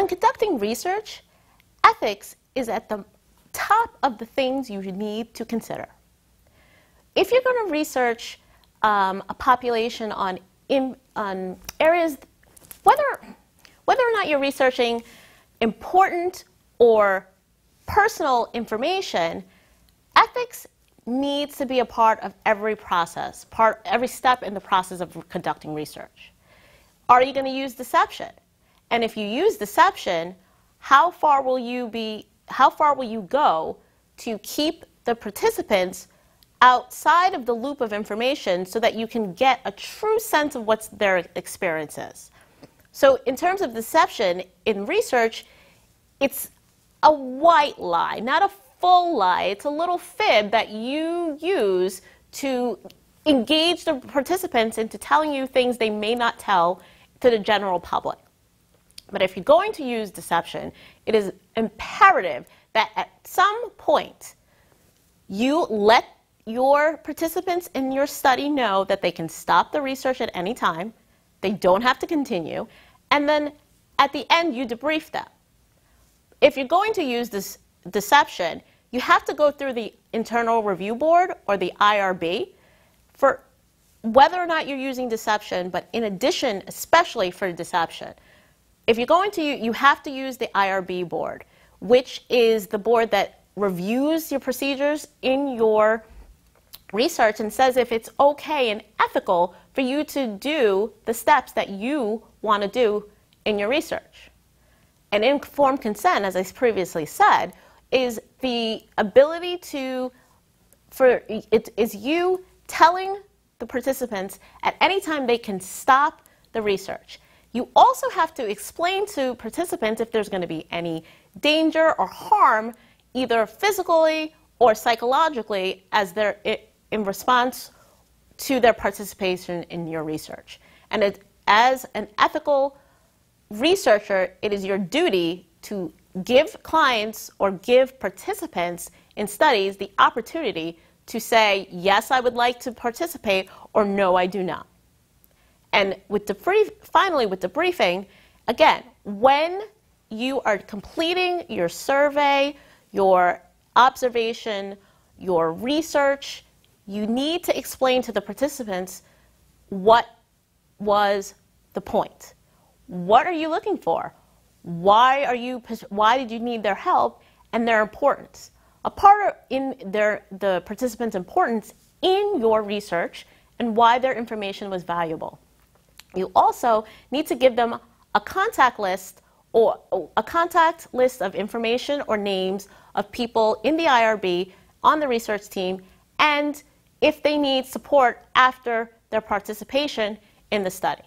conducting research, ethics is at the top of the things you need to consider. If you're going to research a population on areas, whether or not you're researching important or personal information, ethics needs to be a part of every process, every step in the process of conducting research. Are you going to use deception? And if you use deception, how far will you go to keep the participants outside of the loop of information so that you can get a true sense of what their experience is? So in terms of deception in research, it's a white lie, not a full lie. It's a little fib that you use to engage the participants into telling you things they may not tell to the general public. But if you're going to use deception, it is imperative that at some point you let your participants in your study know that they can stop the research at any time, they don't have to continue, and then at the end you debrief them. If you're going to use this deception, you have to go through the internal review board or the IRB for whether or not you're using deception, but in addition, especially for deception. If you're going to, you have to use the IRB board, which is the board that reviews your procedures in your research and says if it's okay and ethical for you to do the steps that you want to do in your research. And informed consent, as I previously said, is the ability to, it is you telling the participants at any time they can stop the research. You also have to explain to participants if there's going to be any danger or harm, either physically or psychologically, as in response to their participation in your research. And as an ethical researcher, it is your duty to give clients or give participants in studies the opportunity to say, yes, I would like to participate, or no, I do not. And finally, with debriefing, again, when you are completing your survey, your observation, your research, you need to explain to the participants what was the point. What are you looking for? Why did you need their help, and their importance? A part in the participants' importance in your research and why their information was valuable. You also need to give them a contact list or a contact list of information or names of people in the IRB on the research team, and if they need support after their participation in the study.